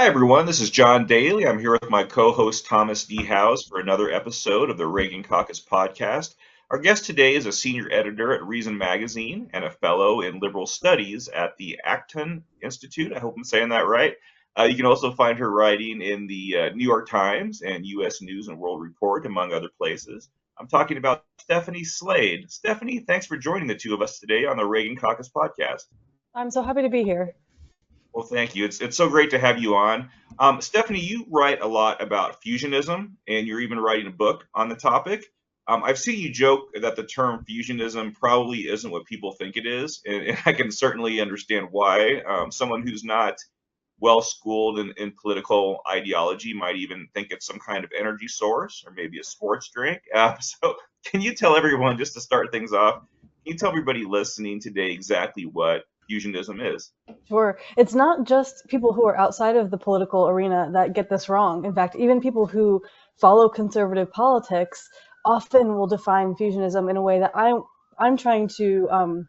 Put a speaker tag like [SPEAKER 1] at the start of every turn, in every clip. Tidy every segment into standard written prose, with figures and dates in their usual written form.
[SPEAKER 1] Hi, everyone. This is John Daly. I'm here with my co host Thomas D. Howes for another episode of the Reagan Caucus podcast. Our guest today is a senior editor at Reason Magazine and a fellow in liberal studies at the Acton Institute. I hope I'm saying that right. You can also find her writing in the New York Times and U.S. News and World Report, among other places. I'm talking about Stephanie Slade. Stephanie, thanks for joining the two of us today on the Reagan Caucus podcast.
[SPEAKER 2] I'm so happy to be here.
[SPEAKER 1] Well, thank you. It's so great to have you on. Stephanie, you write a lot about fusionism, and you're even writing a book on the topic. I've seen you joke that the term fusionism probably isn't what people think it is, and I can certainly understand why. Someone who's not well schooled in political ideology might even think it's some kind of energy source or maybe a sports drink. So, can you tell everyone, just to start things off, can you tell everybody listening today exactly what fusionism is?
[SPEAKER 2] Sure. It's not just people who are outside of the political arena that get this wrong. In fact, even people who follow conservative politics often will define fusionism in a way that I'm trying to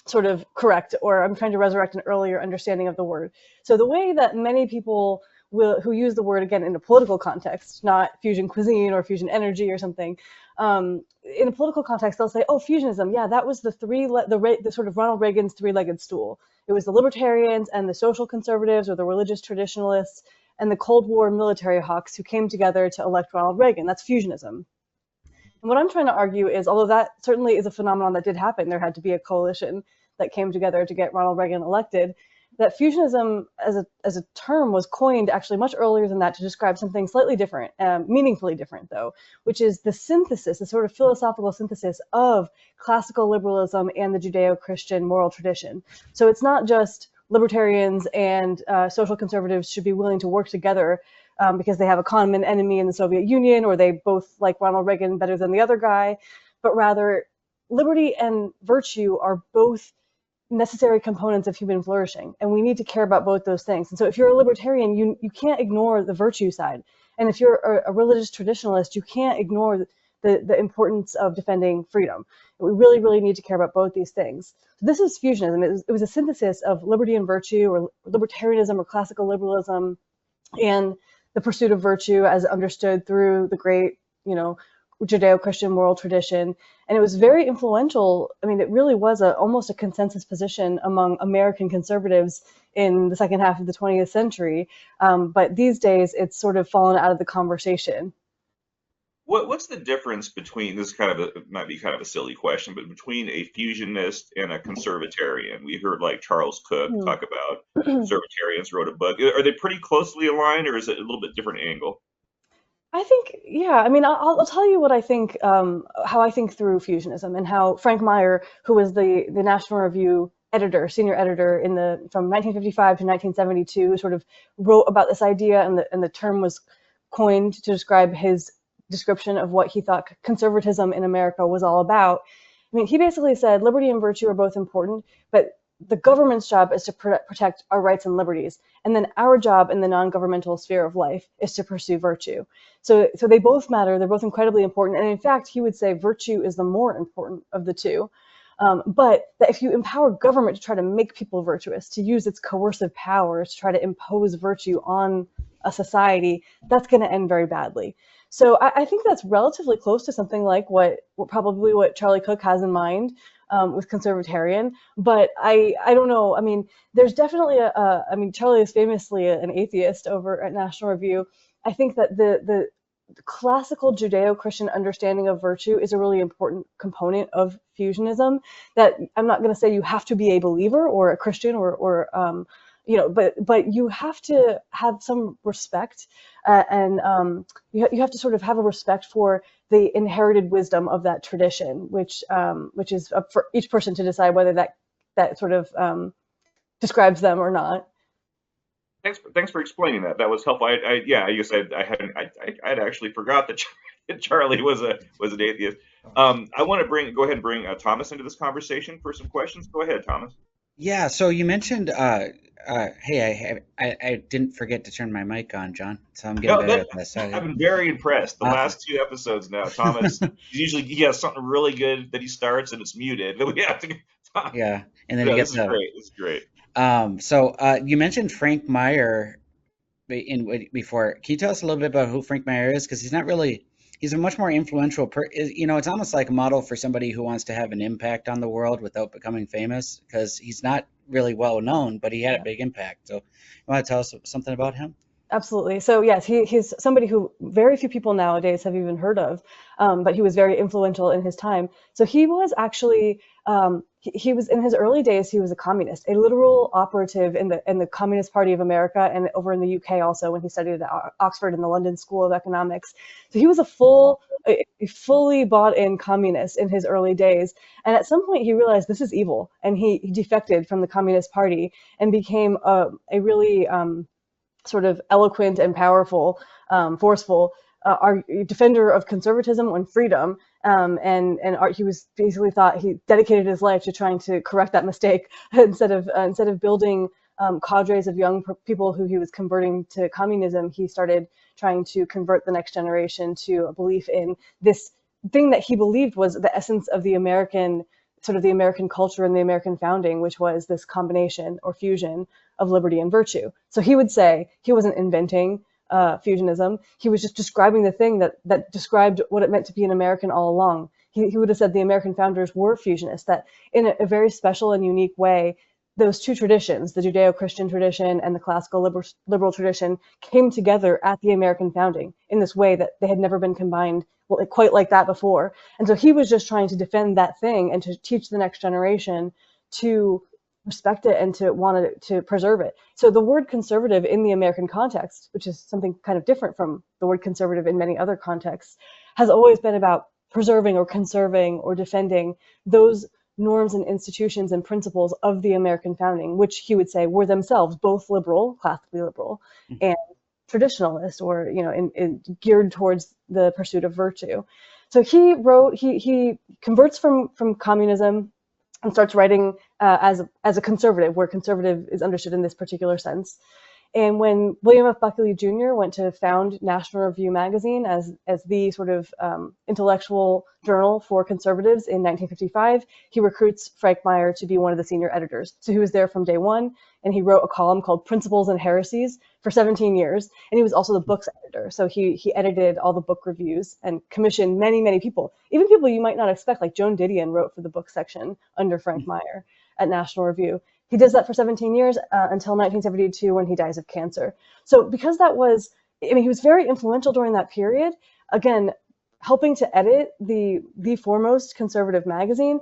[SPEAKER 2] sort of correct, or I'm trying to resurrect an earlier understanding of the word. So the way that many people who use the word, again, in a political context, not fusion cuisine or fusion energy or something, in a political context, they'll say, "Oh, fusionism, yeah, that was the sort of Ronald Reagan's three-legged stool. It was the libertarians and the social conservatives, or the religious traditionalists, and the Cold War military hawks who came together to elect Ronald Reagan. That's fusionism." And what I'm trying to argue is, although that certainly is a phenomenon that did happen, there had to be a coalition that came together to get Ronald Reagan elected, that fusionism as a term was coined actually much earlier than that to describe something slightly different, meaningfully different though, which is the synthesis, the sort of philosophical synthesis of classical liberalism and the Judeo-Christian moral tradition. So it's not just libertarians and social conservatives should be willing to work together because they have a common enemy in the Soviet Union, or they both like Ronald Reagan better than the other guy, but rather liberty and virtue are both necessary components of human flourishing, and we need to care about both those things. And so if you're a libertarian, you can't ignore the virtue side, and if you're a religious traditionalist, you can't ignore the importance of defending freedom. We really, really need to care about both these things. So this is fusionism. It was a synthesis of liberty and virtue, or libertarianism, or classical liberalism, and the pursuit of virtue as understood through the great, Judeo-Christian moral tradition. And it was very influential. I mean, it really was almost a consensus position among American conservatives in the second half of the 20th century. But these days, it's sort of fallen out of the conversation.
[SPEAKER 1] What's the difference between, this is kind of might be kind of a silly question, but between a fusionist and a conservatarian? We heard like Charles Cook talk about conservatarians wrote a book. Are they pretty closely aligned, or is it a little bit different angle?
[SPEAKER 2] I think, yeah. I mean, I'll tell you what I think, how I think through fusionism, and how Frank Meyer, who was the National Review editor, senior editor from 1955 to 1972, sort of wrote about this idea, and the term was coined to describe his description of what he thought conservatism in America was all about. I mean, he basically said liberty and virtue are both important, but the government's job is to protect our rights and liberties. And then our job in the non-governmental sphere of life is to pursue virtue. So they both matter. They're both incredibly important. And in fact, he would say virtue is the more important of the two. But that if you empower government to try to make people virtuous, to use its coercive powers to try to impose virtue on a society, that's going to end very badly. So I think that's relatively close to something like what Charlie Cook has in mind with conservatarian. But I don't know. I mean, there's definitely Charlie is famously an atheist over at National Review. I think that the classical Judeo-Christian understanding of virtue is a really important component of fusionism. That I'm not going to say you have to be a believer or a Christian but you have to have some respect, and you have to sort of have a respect for the inherited wisdom of that tradition, which is up for each person to decide whether that sort of describes them or not.
[SPEAKER 1] Thanks for explaining that. That was helpful. I guess I'd actually forgot that Charlie was an atheist. I want to go ahead and bring Thomas into this conversation for some questions. Go ahead, Thomas.
[SPEAKER 3] Yeah, so you mentioned, hey, I didn't forget to turn my mic on, John, so I'm getting better at this.
[SPEAKER 1] I've been very impressed. The last two episodes now, Thomas, he has something really good that he starts and it's muted. Then we have to.
[SPEAKER 3] Yeah, and then he gets
[SPEAKER 1] great. It's great.
[SPEAKER 3] So you mentioned Frank Meyer before. Can you tell us a little bit about who Frank Meyer is? Because he's a much more influential, it's almost like a model for somebody who wants to have an impact on the world without becoming famous, because he's not really well known, but he had a big impact. So you want to tell us something about him?
[SPEAKER 2] Absolutely. So yes, he's somebody who very few people nowadays have even heard of, but he was very influential in his time. So he was actually he was in his early days. He was a communist, a literal operative in the Communist Party of America, and over in the UK also when he studied at Oxford and the London School of Economics. So he was a fully bought-in communist in his early days. And at some point he realized this is evil, and he defected from the Communist Party and became a really sort of eloquent and powerful, forceful defender of conservatism and freedom. He was basically thought he dedicated his life to trying to correct that mistake instead of building cadres of young people who he was converting to communism. He started trying to convert the next generation to a belief in this thing that he believed was the essence of the American culture and the American founding, which was this combination or fusion of liberty and virtue. So he would say he wasn't inventing fusionism. He was just describing the thing that described what it meant to be an American all along. He would have said the American founders were fusionists, that in a very special and unique way, those two traditions, the Judeo-Christian tradition and the classical liberal tradition, came together at the American founding in this way that they had never been combined quite like that before. And so he was just trying to defend that thing and to teach the next generation to respect it and to want to preserve it. So the word conservative in the American context, which is something kind of different from the word conservative in many other contexts, has always been about preserving or conserving or defending those norms and institutions and principles of the American founding, which he would say were themselves both liberal, classically liberal, and traditionalist, or geared towards the pursuit of virtue. So he converts from communism and starts writing as a conservative, where conservative is understood in this particular sense. And when William F. Buckley Jr. went to found National Review magazine as the sort of intellectual journal for conservatives in 1955, he recruits Frank Meyer to be one of the senior editors. So he was there from day one, and he wrote a column called Principles and Heresies for 17 years. And he was also the book's editor. So he edited all the book reviews and commissioned many, many people, even people you might not expect, like Joan Didion wrote for the book section under Frank Meyer at National Review. He does that for 17 years until 1972, when he dies of cancer. So because he was very influential during that period, again, helping to edit the foremost conservative magazine,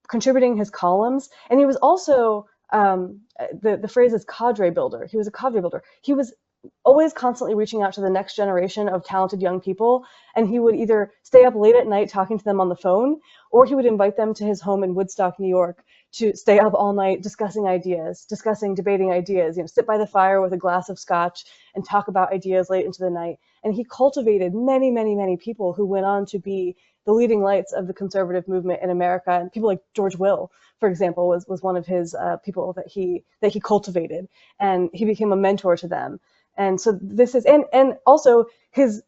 [SPEAKER 2] contributing his columns. And he was also, the phrase is cadre builder. He was a cadre builder. He was always constantly reaching out to the next generation of talented young people, and he would either stay up late at night talking to them on the phone, or he would invite them to his home in Woodstock, New York, to stay up all night debating ideas, sit by the fire with a glass of scotch and talk about ideas late into the night. And he cultivated many, many, many people who went on to be the leading lights of the conservative movement in America. And people like George Will, for example, was one of his people that he cultivated, and he became a mentor to them. And so this is, and also his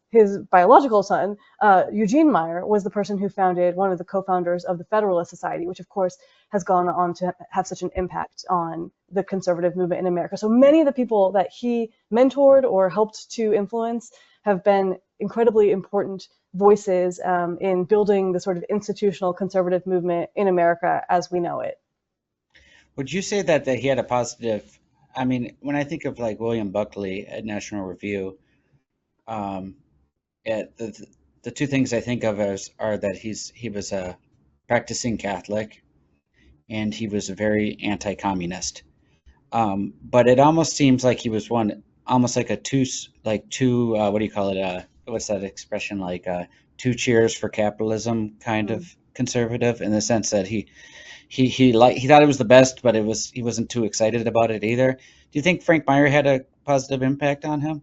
[SPEAKER 2] biological son, Eugene Meyer, was the person who founded, one of the co-founders of the Federalist Society, which of course has gone on to have such an impact on the conservative movement in America. So many of the people that he mentored or helped to influence have been incredibly important voices in building the sort of institutional conservative movement in America as we know it.
[SPEAKER 3] Would you say that he had a positive? I mean, when I think of like William Buckley at National Review, the two things I think of are that he was a practicing Catholic, and he was a very anti-communist. But it almost seems like he was almost like two, what do you call it? What's that expression? Like two cheers for capitalism kind of conservative, in the sense that he thought it was the best, but he wasn't too excited about it either. Do you think Frank Meyer had a positive impact on him?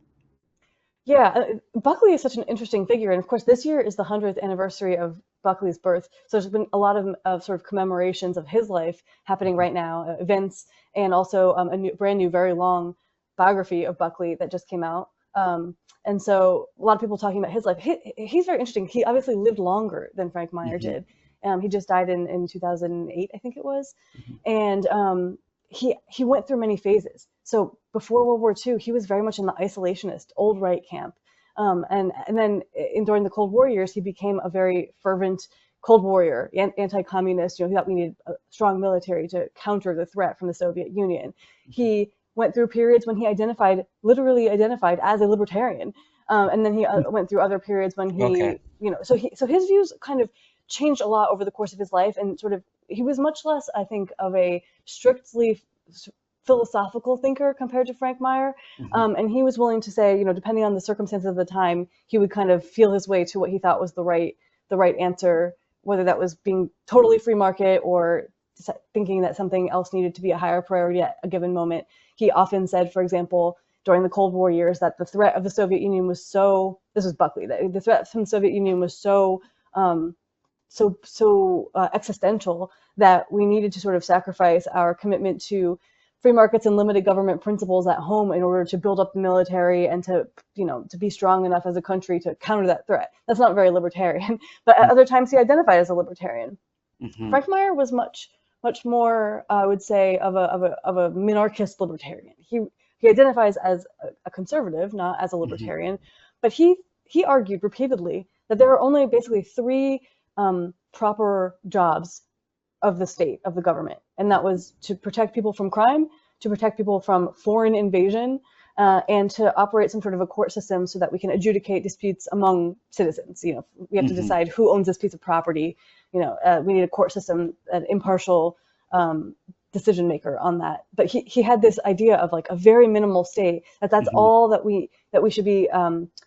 [SPEAKER 2] Yeah, Buckley is such an interesting figure, and of course this year is the 100th anniversary of Buckley's birth. So there's been a lot of sort of commemorations of his life happening right now, events, and also a brand new, very long biography of Buckley that just came out. And so a lot of people talking about his life. He's very interesting. He obviously lived longer than Frank Meyer did. He just died in 2008, I think it was. And he went through many phases. So before World War II, he was very much in the isolationist, old right camp. And then during the Cold War years, he became a very fervent Cold Warrior, anti-communist. He thought we needed a strong military to counter the threat from the Soviet Union. He went through periods when he literally identified as a libertarian. And then he went through other periods when he, so his views kind of changed a lot over the course of his life, and sort of he was much less, I think, of a strictly philosophical thinker compared to Frank Meyer. And he was willing to say, depending on the circumstances of the time, he would kind of feel his way to what he thought was the right answer, whether that was being totally free market or thinking that something else needed to be a higher priority at a given moment. He often said, for example, during the Cold War years, that the threat of the Soviet Union was this was Buckley, that the threat from the Soviet Union was so existential that we needed to sort of sacrifice our commitment to free markets and limited government principles at home in order to build up the military and to be strong enough as a country to counter that threat. That's not very libertarian, but at other times he identified as a libertarian. Frank Meyer was much more, I would say, of a minarchist libertarian. He identifies as a conservative, not as a libertarian, but he argued repeatedly that there are only basically three proper jobs of the state, of the government, and that was to protect people from crime, to protect people from foreign invasion, and to operate some sort of a court system so that we can adjudicate disputes among citizens. We have to decide who owns this piece of property. We need a court system, an impartial decision maker on that. But he had this idea of like a very minimal state, that's all that we should be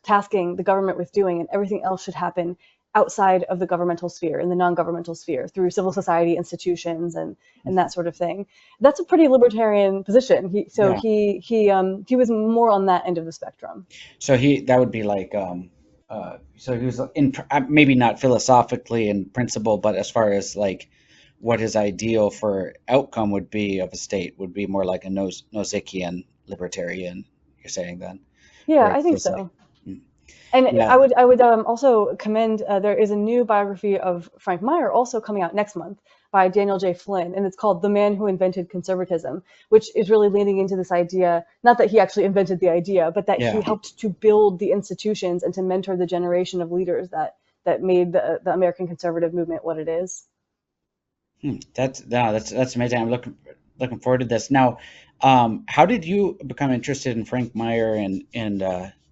[SPEAKER 2] tasking the government with doing, and everything else should happen outside of the governmental sphere, in the non-governmental sphere, through civil society institutions and that sort of thing. That's a pretty libertarian position. He was more on that end of the spectrum.
[SPEAKER 3] So that would be like, so he was maybe not philosophically in principle, but as far as like what his ideal for outcome would be of a state would be more like a Nozikian libertarian, you're saying then?
[SPEAKER 2] Yeah, I think so. And yeah. I would also commend, there is a new biography of Frank Meyer also coming out next month by Daniel J. Flynn, and it's called The Man Who Invented Conservatism, which is really leaning into this idea, not that he actually invented the idea, but that he helped to build the institutions and to mentor the generation of leaders that made the American conservative movement what it is.
[SPEAKER 3] That's amazing. I'm looking forward to this. Now, how did you become interested in Frank Meyer and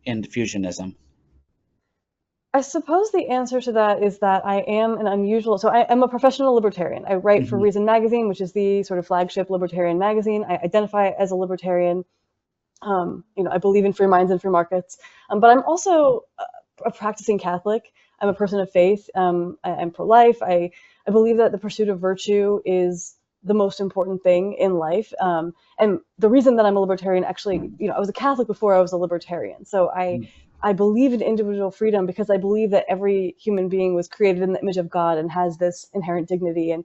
[SPEAKER 3] Fusionism?
[SPEAKER 2] I suppose the answer to that is that I am so I am a professional libertarian. I write for Reason Magazine, which is the sort of flagship libertarian magazine. I identify as a libertarian. I believe in free minds and free markets, but I'm also a practicing Catholic. I'm a person of faith. I'm pro-life. I believe that the pursuit of virtue is the most important thing in life. And the reason that I'm a libertarian, actually, I was a Catholic before I was a libertarian. So I believe in individual freedom because I believe that every human being was created in the image of God and has this inherent dignity and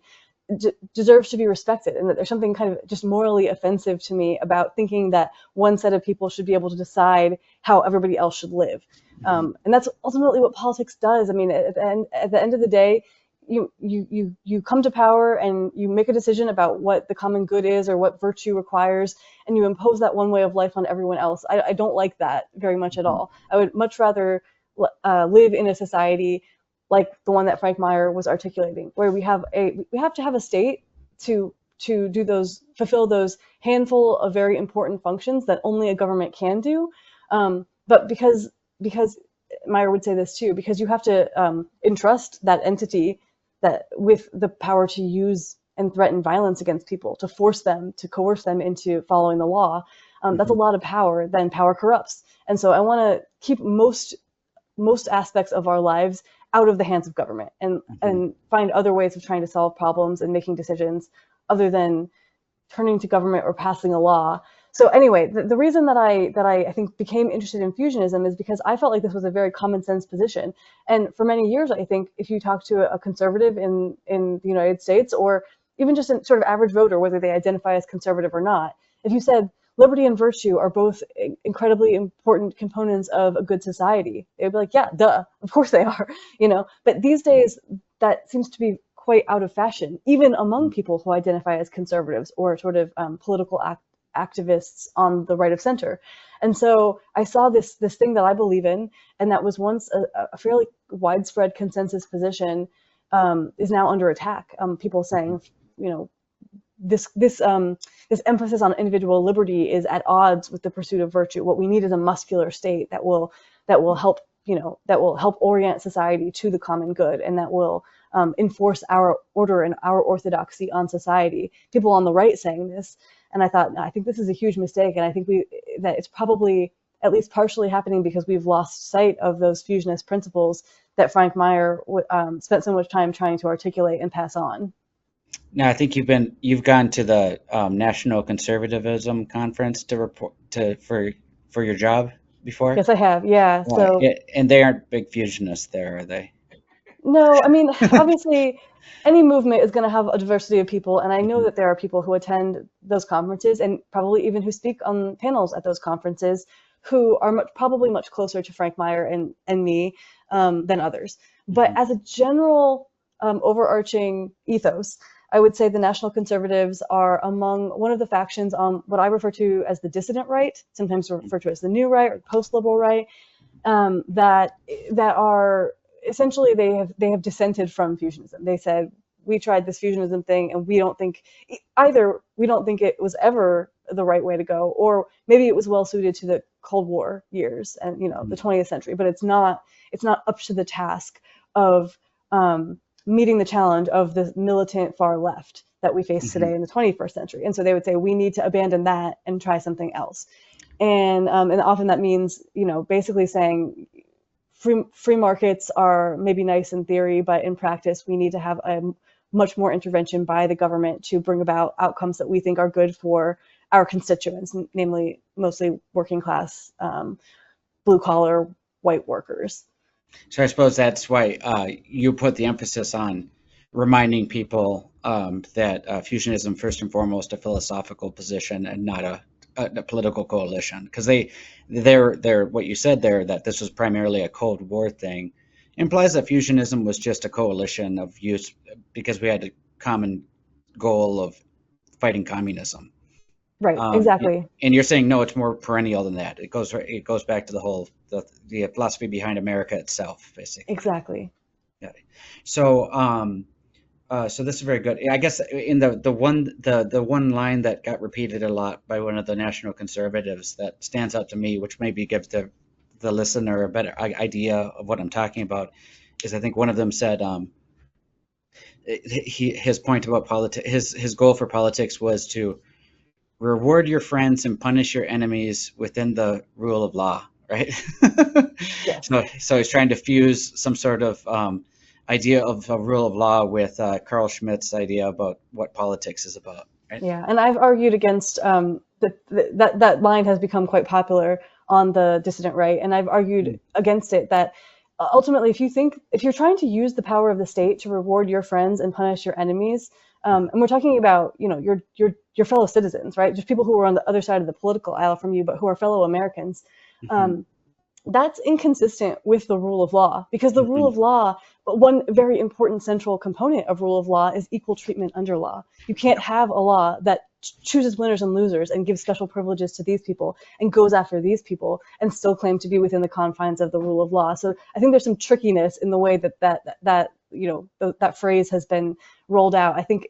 [SPEAKER 2] deserves to be respected, and that there's something kind of just morally offensive to me about thinking that one set of people should be able to decide how everybody else should live. And that's ultimately what politics does. I mean, at the end of the day, you come to power and you make a decision about what the common good is or what virtue requires, and you impose that one way of life on everyone else. I don't like that very much at all. I would much rather live in a society like the one that Frank Meyer was articulating, where we have to have a state to fulfill those handful of very important functions that only a government can do. But because Meyer would say this too, because you have to entrust that entity that with the power to use and threaten violence against people, to force them, to coerce them into following the law. That's a lot of power. Then power corrupts. And so I want to keep most aspects of our lives out of the hands of government and find other ways of trying to solve problems and making decisions other than turning to government or passing a law. So anyway, the reason that I think became interested in fusionism is because I felt like this was a very common sense position. And for many years, I think if you talk to a conservative in the United States, or even just a sort of average voter, whether they identify as conservative or not, if you said liberty and virtue are both incredibly important components of a good society, they'd be like, yeah, duh, of course they are, But these days, that seems to be quite out of fashion, even among people who identify as conservatives or sort of political activists on the right of center. And so I saw this thing that I believe in, and that was once a fairly widespread consensus position, is now under attack. People saying, you know, this emphasis on individual liberty is at odds with the pursuit of virtue. What we need is a muscular state that will help, that will help orient society to the common good, and that will enforce our order and our orthodoxy on society. People on the right saying this, and I thought, I think this is a huge mistake, and I think that it's probably at least partially happening because we've lost sight of those fusionist principles that Frank Meyer spent so much time trying to articulate and pass on.
[SPEAKER 3] Now, I think you've gone to the National Conservatism Conference for your job before.
[SPEAKER 2] Yes, I have. Yeah. So,
[SPEAKER 3] and they aren't big fusionists there, are they?
[SPEAKER 2] No, I mean, obviously, any movement is going to have a diversity of people, and I know that there are people who attend those conferences, and probably even who speak on panels at those conferences, who are probably much closer to Frank Meyer and me than others. But as a general overarching ethos, I would say the National Conservatives are among one of the factions on what I refer to as the dissident right, sometimes referred to as the new right or post-liberal right, that are essentially they have dissented from fusionism. They said, we tried this fusionism thing, and we don't think it was ever the right way to go, or maybe it was well suited to the Cold War years and the 20th century, but it's not up to the task of meeting the challenge of the militant far left that we face today in the 21st century. And so they would say, we need to abandon that and try something else. And often that means, basically saying free markets are maybe nice in theory, but in practice, we need to have a much more intervention by the government to bring about outcomes that we think are good for our constituents, namely mostly working class, blue collar white workers.
[SPEAKER 3] So I suppose that's why you put the emphasis on reminding people that fusionism, first and foremost, a philosophical position and not a political coalition. Because they're what you said there, that this was primarily a Cold War thing, implies that fusionism was just a coalition of use because we had a common goal of fighting communism.
[SPEAKER 2] Right, exactly.
[SPEAKER 3] And you're saying, no, it's more perennial than that. It goes back to the whole the philosophy behind America itself, basically.
[SPEAKER 2] Exactly.
[SPEAKER 3] Yeah. So so this is very good. I guess in the one line that got repeated a lot by one of the National Conservatives that stands out to me, which maybe gives the listener a better idea of what I'm talking about, is I think one of them said his point about politics, his goal for politics was to reward your friends and punish your enemies within the rule of law, right?
[SPEAKER 2] Yes.
[SPEAKER 3] So he's trying to fuse some sort of idea of a rule of law with Carl Schmitt's idea about what politics is about. Right?
[SPEAKER 2] Yeah, and I've argued against that line has become quite popular on the dissident right, and I've argued against it that ultimately, if you're trying to use the power of the state to reward your friends and punish your enemies, and we're talking about your fellow citizens, right? Just people who are on the other side of the political aisle from you, but who are fellow Americans. That's inconsistent with the rule of law, because the rule of law, but one very important central component of rule of law is equal treatment under law. You can't have a law that chooses winners and losers and gives special privileges to these people and goes after these people and still claim to be within the confines of the rule of law. So I think there's some trickiness in the way that phrase has been rolled out. I think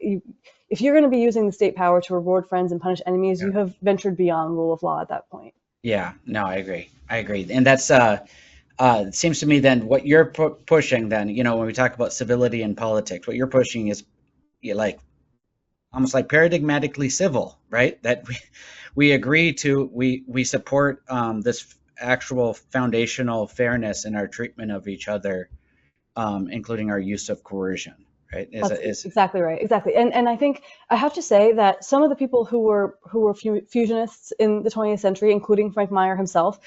[SPEAKER 2] if you're going to be using the state power to reward friends and punish enemies, you have ventured beyond rule of law at that point. Yeah,
[SPEAKER 3] no, I agree. And that's it seems to me then what you're pushing then, when we talk about civility in politics, what you're pushing is almost like paradigmatically civil, right? That we agree to, we support this actual foundational fairness in our treatment of each other, including our use of coercion. Right.
[SPEAKER 2] Exactly right. Exactly. And I think I have to say that some of the people who were fusionists in the 20th century, including Frank Meyer himself,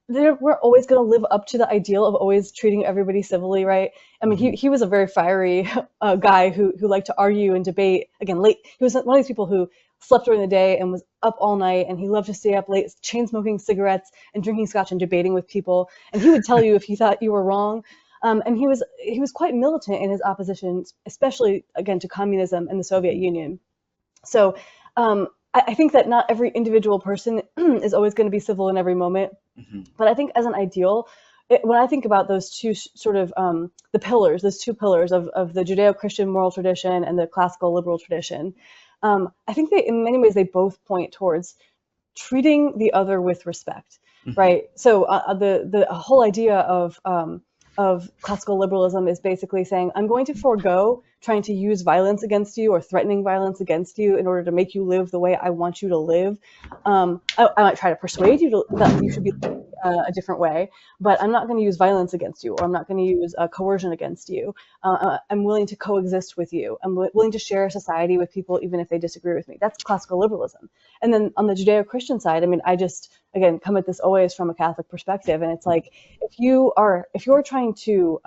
[SPEAKER 2] we're always going to live up to the ideal of always treating everybody civilly, right? I mean, he was a very fiery guy who liked to argue and debate. Again, late. He was one of these people who slept during the day and was up all night, and he loved to stay up late, chain smoking cigarettes and drinking scotch and debating with people. And he would tell you if he thought you were wrong. And he was quite militant in his opposition, especially again to communism and the Soviet Union. So I think that not every individual person is always going to be civil in every moment, but I think as an ideal, when I think about those two sort of the pillars, those two pillars of the Judeo-Christian moral tradition and the classical liberal tradition, I think they, in many ways, they both point towards treating the other with respect, right? So the whole idea of classical liberalism is basically saying, I'm going to forego trying to use violence against you or threatening violence against you in order to make you live the way I want you to live. I might try to persuade you that you should be a different way, but I'm not going to use violence against you, or I'm not going to use coercion against you. I'm willing to coexist with you. I'm willing to share a society with people even if they disagree with me. That's classical liberalism. And then on the Judeo-Christian side, I mean, I just, again, come at this always from a Catholic perspective, and it's like, if you're trying to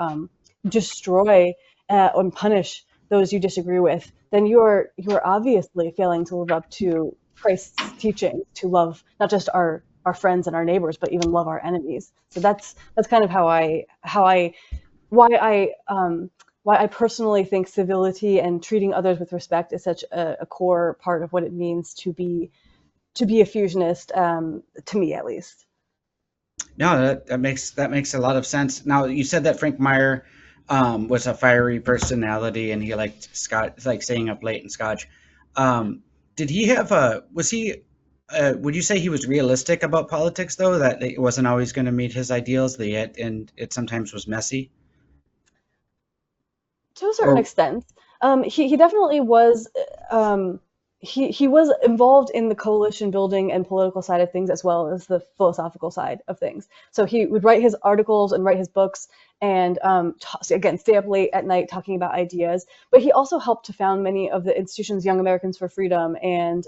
[SPEAKER 2] destroy and punish those you disagree with, then you are obviously failing to live up to Christ's teaching to love not just our friends and our neighbors, but even love our enemies. So that's kind of why I personally think civility and treating others with respect is such a core part of what it means to be a fusionist, to me at least.
[SPEAKER 3] No, that makes a lot of sense. Now, you said that Frank Meyer was a fiery personality, and he liked like staying up late in Scotch. Did he have would you say he was realistic about politics, though, that it wasn't always going to meet his ideals, and it sometimes was messy?
[SPEAKER 2] To a certain extent. He definitely was. He was involved in the coalition building and political side of things as well as the philosophical side of things. So he would write his articles and write his books and again, stay up late at night talking about ideas. But he also helped to found many of the institutions, Young Americans for Freedom and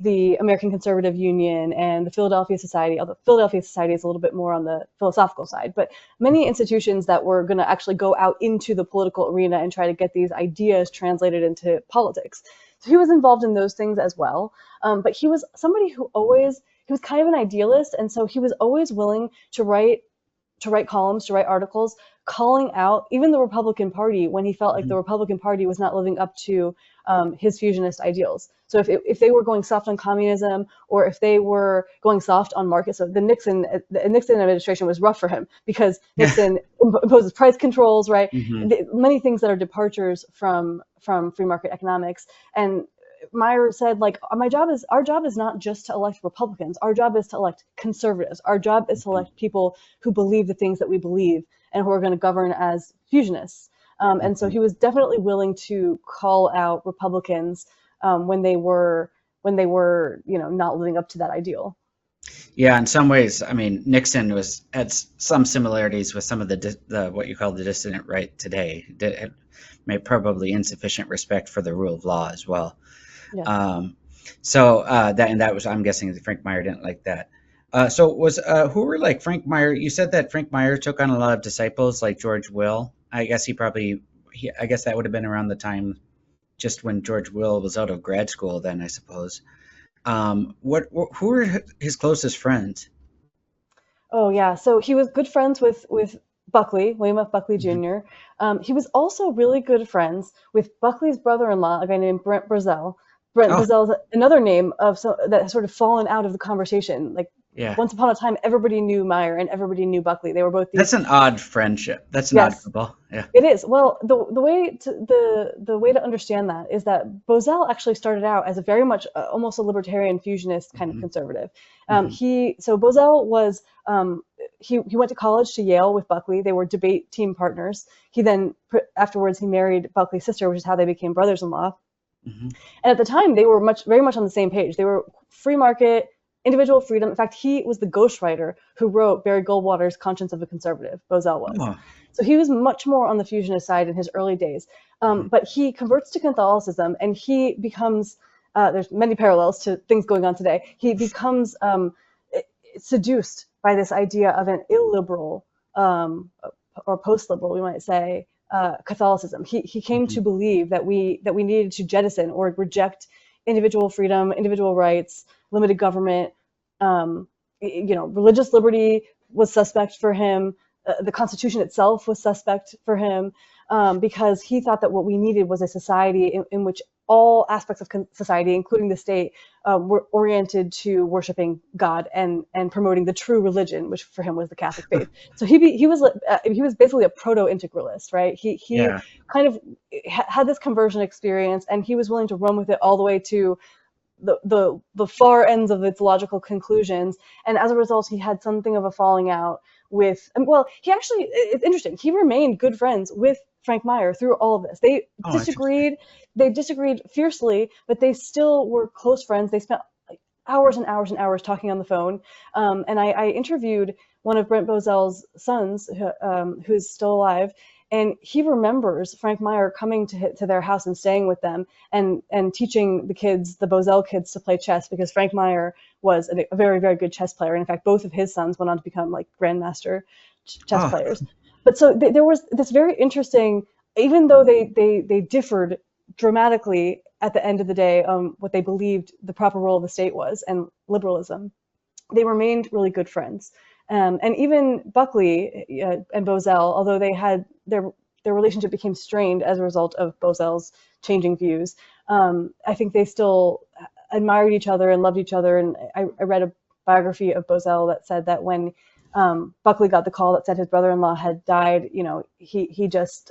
[SPEAKER 2] the American Conservative Union and the Philadelphia Society, although Philadelphia Society is a little bit more on the philosophical side, but many institutions that were going to actually go out into the political arena and try to get these ideas translated into politics. So he was involved in those things as well. But he was somebody who he was kind of an idealist. And so he was always willing to write columns, to write articles, calling out even the Republican Party when he felt like the Republican Party was not living up to his fusionist ideals. So if they were going soft on communism, or if they were going soft on markets, so the Nixon administration was rough for him because Nixon imposes price controls, right? Many things that are departures from free market economics. And Meyer said, like, our job is not just to elect Republicans. Our job is to elect conservatives. Our job is to elect people who believe the things that we believe and who are going to govern as fusionists. And so he was definitely willing to call out Republicans when they were not living up to that ideal.
[SPEAKER 3] Yeah, in some ways, I mean, Nixon had some similarities with some of the what you call the dissident right today. Made probably insufficient respect for the rule of law as well. Yeah. That was, I'm guessing that Frank Meyer didn't like that. Who were like Frank Meyer? You said that Frank Meyer took on a lot of disciples like George Will. I guess I guess that would have been around the time just when George Will was out of grad school then, I suppose. Who were his closest friends?
[SPEAKER 2] Oh yeah, so he was good friends with Buckley, William F. Buckley Jr. He was also really good friends with Buckley's brother-in-law, a guy named Brent Brazell. Brent Brazell is another name that has sort of fallen out of the conversation. Like, once upon a time, everybody knew Meyer and everybody knew Buckley. They were both.
[SPEAKER 3] That's an odd friendship. That's an odd couple. Yeah,
[SPEAKER 2] it is. Well, the way to understand that is that Bozell actually started out as a very much almost a libertarian fusionist kind of conservative. Bozell was he went to college to Yale with Buckley. They were debate team partners. He then afterwards he married Buckley's sister, which is how they became brothers-in-law. And at the time, they were very much on the same page. They were free market, individual freedom. In fact, he was the ghostwriter who wrote Barry Goldwater's Conscience of a Conservative. Bozell was. So he was much more on the fusionist side in his early days. But he converts to Catholicism, and he becomes, there's many parallels to things going on today. He becomes seduced by this idea of an illiberal or post-liberal, we might say, Catholicism. He came to believe that we needed to jettison or reject individual freedom, individual rights, limited government. Religious liberty was suspect for him. the Constitution itself was suspect for him, because he thought that what we needed was a society in which all aspects of society, including the state, were oriented to worshiping God and promoting the true religion, which for him was the Catholic faith. So he was basically a proto-integralist, right? He
[SPEAKER 3] Yeah.
[SPEAKER 2] kind of had this conversion experience, and he was willing to run with it all the way to the far ends of its logical conclusions. And as a result, he had something of a falling out with, well, he actually, it's interesting, he remained good friends with Frank Meyer through all of this. They disagreed fiercely, but they still were close friends. They spent like hours and hours and hours talking on the phone. And I interviewed one of Brent Bozell's sons, who's still alive, and he remembers Frank Meyer coming to their house and staying with them and teaching the Bozell kids, to play chess, because Frank Meyer was a very, very good chess player. And in fact, both of his sons went on to become like grandmaster chess players. But so there was this very interesting, even though they differed dramatically at the end of the day, what they believed the proper role of the state was and liberalism, they remained really good friends. And even Buckley and Bozell, although they had their relationship became strained as a result of Bozell's changing views, I think they still admired each other and loved each other. And I read a biography of Bozell that said that when Buckley got the call that said his brother-in-law had died, he just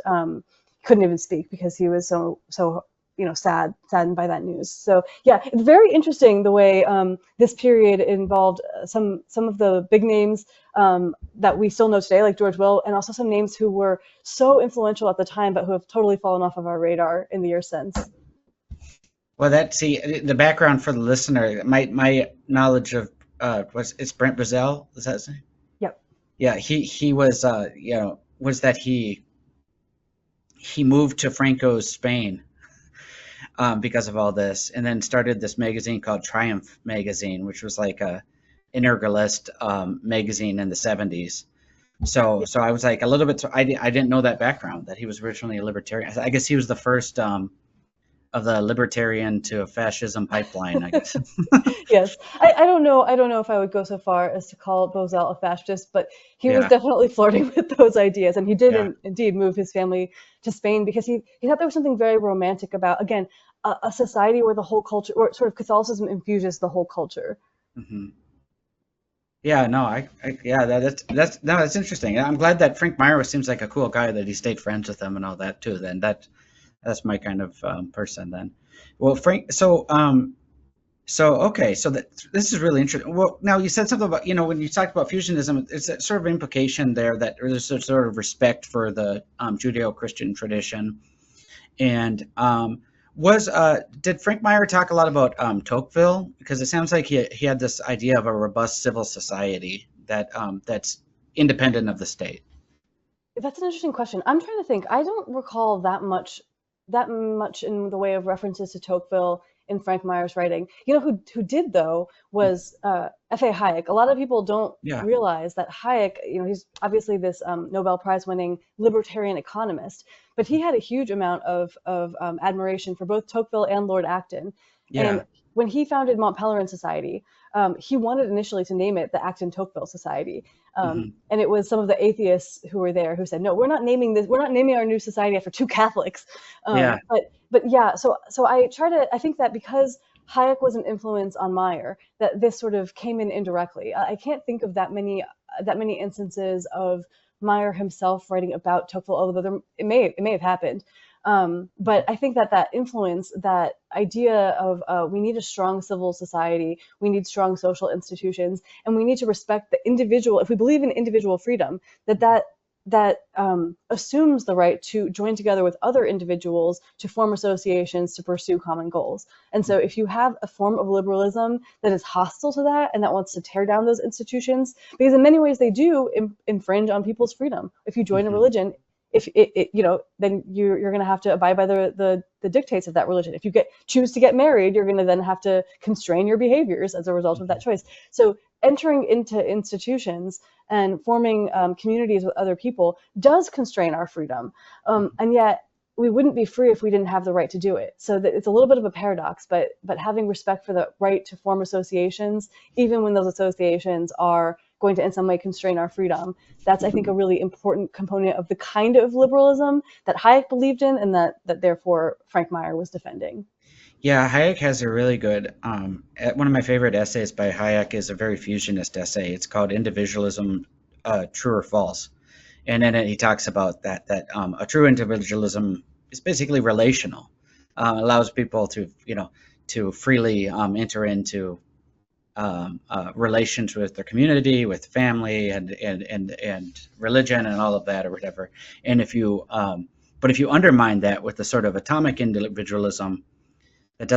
[SPEAKER 2] couldn't even speak because he was so saddened by that news. So yeah, it's very interesting the way this period involved some of the big names that we still know today, like George Will, and also some names who were so influential at the time, but who have totally fallen off of our radar in the years since.
[SPEAKER 3] Well, the background for the listener. My knowledge of it's Brent Bozell. Is that his name?
[SPEAKER 2] Yep.
[SPEAKER 3] Yeah, he was was that he moved to Franco's Spain because of all this, and then started this magazine called Triumph Magazine, which was like a integralist magazine in the 70s. So I was like a little bit. I didn't know that background, that he was originally a libertarian. I guess he was the first of the libertarian to fascism pipeline, I guess.
[SPEAKER 2] Yes, I don't know if I would go so far as to call Bozell a fascist, but he was definitely flirting with those ideas, and he did indeed move his family to Spain because he thought there was something very romantic about, again, a society where the whole culture, or sort of Catholicism, infuses the whole culture.
[SPEAKER 3] Mm-hmm. Yeah, no, that's interesting. I'm glad that Frank Meyer seems like a cool guy, that he stayed friends with him and all that too. Then that's my kind of person then. Well, Frank, so okay, so this is really interesting. Well, now you said something about, when you talked about fusionism, it's that sort of implication there that there's a sort of respect for the Judeo-Christian tradition. And did Frank Meyer talk a lot about Tocqueville? Because it sounds like he had this idea of a robust civil society that's independent of the state.
[SPEAKER 2] That's an interesting question. I'm trying to think. I don't recall that much in the way of references to Tocqueville in Frank Meyer's writing. Who did, though, was F.A. Hayek. A lot of people don't realize that Hayek, he's obviously this Nobel Prize winning libertarian economist, but he had a huge amount of admiration for both Tocqueville and Lord Acton. Yeah. And when he founded Mont Pelerin Society, he wanted initially to name it the Acton-Tocqueville Society. And it was some of the atheists who were there who said, no, we're not naming our new society after two Catholics. But yeah, so I think that because Hayek was an influence on Meyer, that this sort of came in indirectly. I can't think of that many instances of Meyer himself writing about Tocqueville, although it may have happened. But I think that influence, that idea of we need a strong civil society, we need strong social institutions, and we need to respect the individual. If we believe in individual freedom, that assumes the right to join together with other individuals to form associations to pursue common goals. And so if you have a form of liberalism that is hostile to that and that wants to tear down those institutions, because in many ways they do infringe on people's freedom. If you join a religion, then you're going to have to abide by the dictates of that religion. If you choose to get married, you're going to then have to constrain your behaviors as a result of that choice. So entering into institutions and forming communities with other people does constrain our freedom. And yet we wouldn't be free if we didn't have the right to do it. So it's a little bit of a paradox, but having respect for the right to form associations, even when those associations are going to in some way constrain our freedom. That's, I think, a really important component of the kind of liberalism that Hayek believed in, and that therefore Frank Meyer was defending.
[SPEAKER 3] Yeah, Hayek has a really good, one of my favorite essays by Hayek is a very fusionist essay. It's called Individualism, True or False. And in it, he talks about that a true individualism is basically relational, allows people to freely enter into relations with their community, with family, and religion, and all of that, or whatever. And but if you undermine that with the sort of atomic individualism that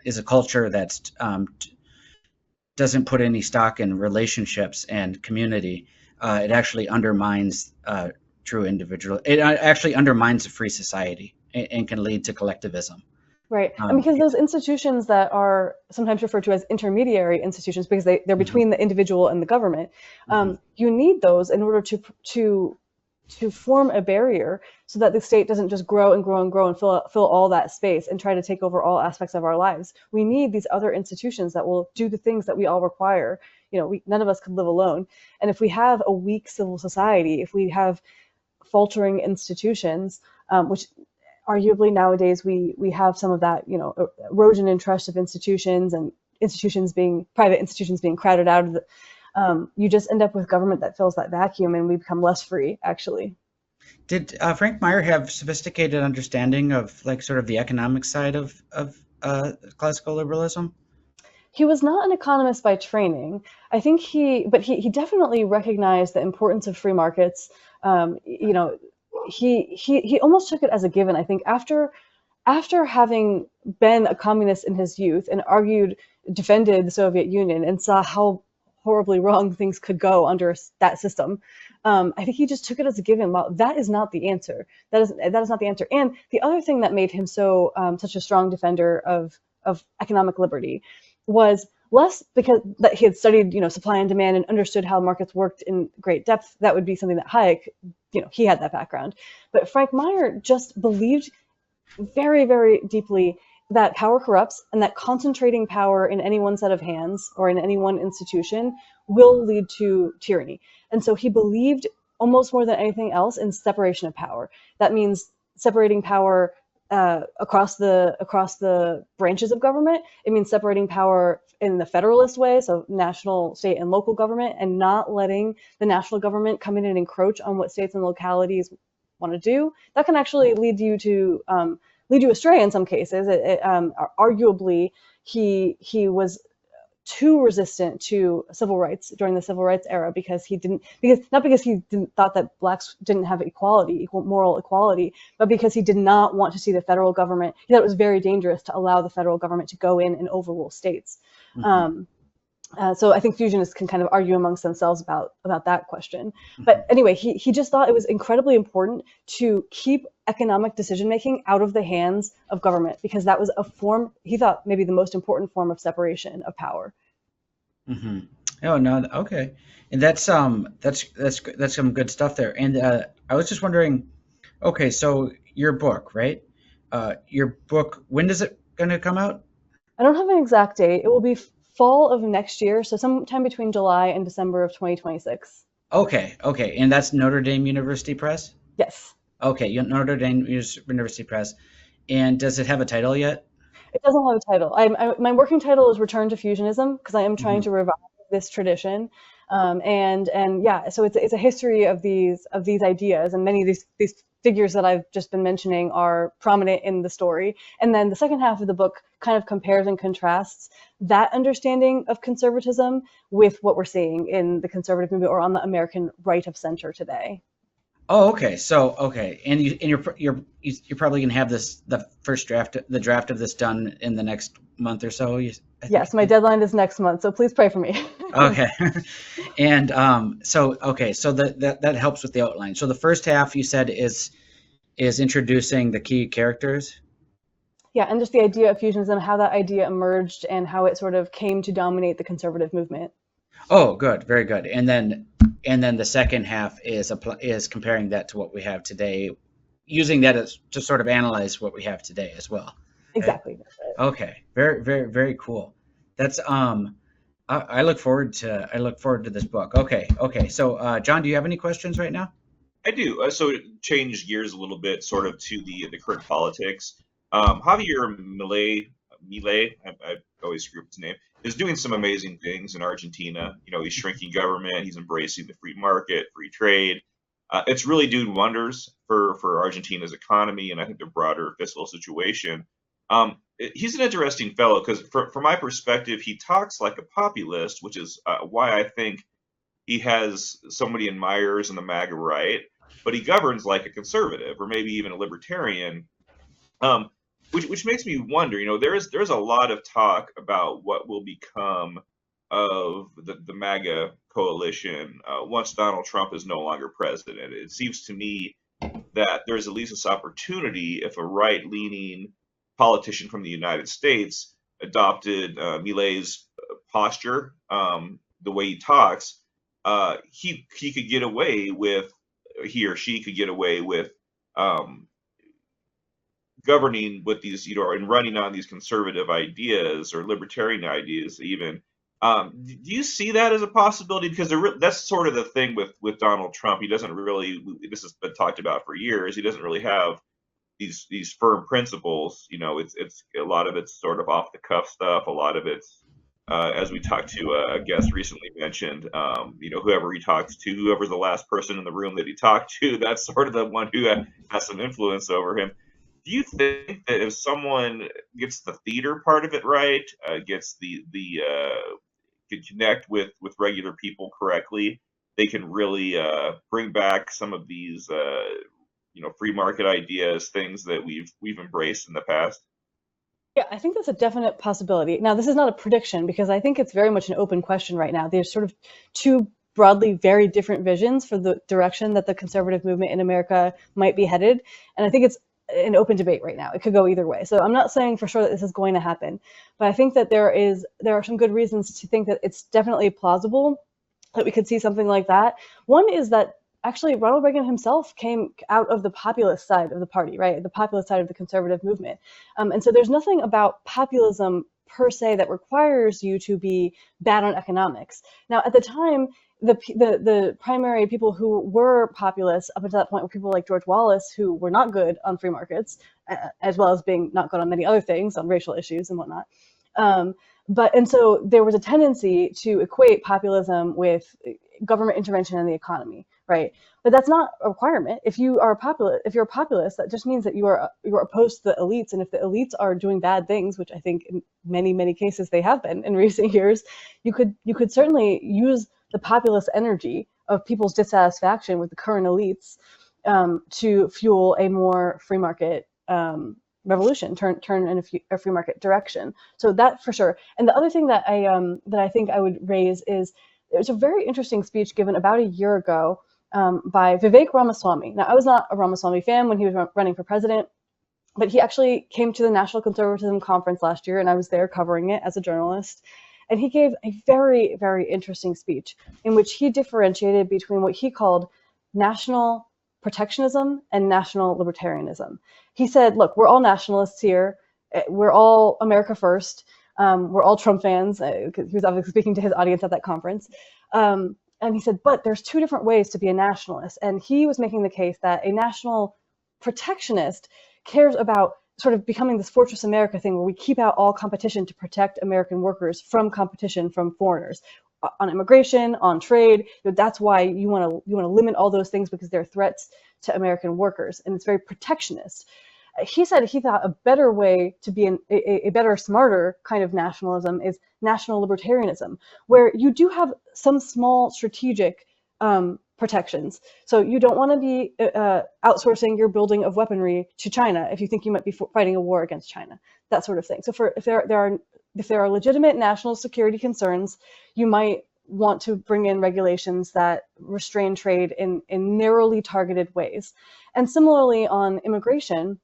[SPEAKER 3] is a culture that doesn't put any stock in relationships and community, it actually undermines true individual. It actually undermines a free society and can lead to collectivism.
[SPEAKER 2] Right, and because those institutions that are sometimes referred to as intermediary institutions, because they're between the individual and the government, you need those in order to form a barrier so that the state doesn't just grow and grow and grow and fill all that space and try to take over all aspects of our lives. We need these other institutions that will do the things that we all require. None of us could live alone. And if we have a weak civil society, if we have faltering institutions, which arguably nowadays we have some of that, erosion in trust of institutions, and private institutions being crowded out of you just end up with government that fills that vacuum, and we become less free, actually.
[SPEAKER 3] Did Frank Meyer have sophisticated understanding of sort of the economic side of classical liberalism?
[SPEAKER 2] He was not an economist by training. I think but he definitely recognized the importance of free markets. He almost took it as a given. I think after having been a communist in his youth and defended the Soviet Union and saw how horribly wrong things could go under that system, I think he just took it as a given. Well, that is not the answer. That is not the answer. And the other thing that made him such a strong defender of economic liberty was less because that he had studied, supply and demand and understood how markets worked in great depth. That would be something that Hayek, he had that background. But Frank Meyer just believed very, very deeply that power corrupts, and that concentrating power in any one set of hands or in any one institution will lead to tyranny. And so he believed almost more than anything else in separation of power. That means separating power across the branches of government. It means separating power in the federalist way, so national, state, and local government, and not letting the national government come in and encroach on what states and localities want to do. That can actually lead you astray in some cases. Arguably, he was too resistant to civil rights during the civil rights era because he thought that blacks didn't have equal moral equality, but because he did not want to see the federal government. He thought it was very dangerous to allow the federal government to go in and overrule states. So I think fusionists can kind of argue amongst themselves about that question. But anyway, he just thought it was incredibly important to keep economic decision-making out of the hands of government, because that was a form, he thought, maybe the most important form of separation of power.
[SPEAKER 3] Mm-hmm. Oh, no, okay. And that's some good stuff there. And I was just wondering, okay, so your book, right? Your book, when is it going to come out?
[SPEAKER 2] I don't have an exact date. It will be fall of next year, so sometime between July and December of 2026.
[SPEAKER 3] Okay. And that's Notre Dame University Press?
[SPEAKER 2] Yes.
[SPEAKER 3] Okay, Notre Dame University Press. And does it have a title yet?
[SPEAKER 2] It doesn't have a title. My working title is Return to Fusionism, because I am trying to revive this tradition. And yeah, so it's a history of these ideas, and many of these figures that I've just been mentioning are prominent in the story. And then the second half of the book kind of compares and contrasts that understanding of conservatism with what we're seeing in the conservative movement or on the American right of center today.
[SPEAKER 3] Oh, okay. So, okay, and you're probably gonna have the draft of this done in the next month or so.
[SPEAKER 2] Yes, my deadline is next month, so please pray for me.
[SPEAKER 3] Okay, and so that helps with the outline. So the first half you said is introducing the key characters.
[SPEAKER 2] Yeah, and just the idea of fusionism, how that idea emerged, and how it sort of came to dominate the conservative movement.
[SPEAKER 3] Oh, good, very good. And then the second half is comparing that to what we have today, using that to sort of analyze what we have today as well.
[SPEAKER 2] Exactly.
[SPEAKER 3] Okay, very, very, very cool. That's I look forward to this book. Okay. So, John, do you have any questions right now?
[SPEAKER 1] I do. So to change gears a little bit, sort of to the current politics. Javier Milei, I always screw up his name, is doing some amazing things in Argentina. You know, he's shrinking government, he's embracing the free market, free trade. It's really doing wonders for Argentina's economy and I think the broader fiscal situation. He's an interesting fellow because, from my perspective, he talks like a populist, which is why I think he has so many admirers in the MAGA right, but he governs like a conservative or maybe even a libertarian, um, which makes me wonder. You know, there's a lot of talk about what will become of the MAGA coalition once Donald Trump is no longer president. It seems to me that there's at least this opportunity if a right-leaning politician from the United States adopted Milei's posture, the way he talks, he could get away with he or she could get away with um, governing with these, you know, and running on these conservative ideas or libertarian ideas, even. Do you see that as a possibility? Because that's sort of the thing with Donald Trump. He doesn't really. This has been talked about for years. He doesn't really have these firm principles. You know, it's a lot of it's sort of off the cuff stuff. A lot of it's as we talked to a guest recently mentioned, you know, whoever he talks to, whoever's the last person in the room that he talked to, that's sort of the one who has some influence over him. Do you think that if someone gets the theater part of it right, gets the can connect with regular people correctly, they can really bring back some of these you know, free market ideas, things that we've embraced in the past?
[SPEAKER 2] Yeah, I think that's a definite possibility. Now, this is not a prediction because I think it's very much an open question right now. There's sort of two broadly very different visions for the direction that the conservative movement in America might be headed. And I think it's an open debate right now. It could go either way. So I'm not saying for sure that this is going to happen, but I think that there are some good reasons to think that it's definitely plausible that we could see something like that. One is that actually Ronald Reagan himself came out of the populist side of the party, right? The populist side of the conservative movement. And so there's nothing about populism per se that requires you to be bad on economics. Now, at the time, the primary people who were populists up until that point were people like George Wallace, who were not good on free markets, as well as being not good on many other things, on racial issues and whatnot. And so there was a tendency to equate populism with government intervention in the economy, right? But that's not a requirement. If you're a populist, that just means that you're opposed to the elites, and if the elites are doing bad things, which I think in many cases they have been in recent years, you could certainly use the populist energy of people's dissatisfaction with the current elites to fuel a more free market revolution, turn in a free market direction. So that for sure. And the other thing that I think I would raise is there's a very interesting speech given about a year ago by Vivek Ramaswamy. Now, I was not a Ramaswamy fan when he was running for president, but he actually came to the National Conservatism Conference last year, and I was there covering it as a journalist. And he gave a very interesting speech in which he differentiated between what he called national protectionism and national libertarianism. He said, look, we're all nationalists here. We're all America first. We're all Trump fans. He was obviously speaking to his audience at that conference. And he said, but there's two different ways to be a nationalist. And he was making the case that a national protectionist cares about sort of becoming this Fortress America thing where we keep out all competition to protect American workers from competition from foreigners on immigration, on trade. That's why you want to limit all those things because they're threats to American workers. And it's very protectionist. He said he thought a better way to be a better, smarter kind of nationalism is national libertarianism, where you do have some small strategic protections. So you don't want to be outsourcing your building of weaponry to China if you think you might be fighting a war against China, that sort of thing. So if there are legitimate national security concerns, you might want to bring in regulations that restrain trade in narrowly targeted ways. And similarly on immigration,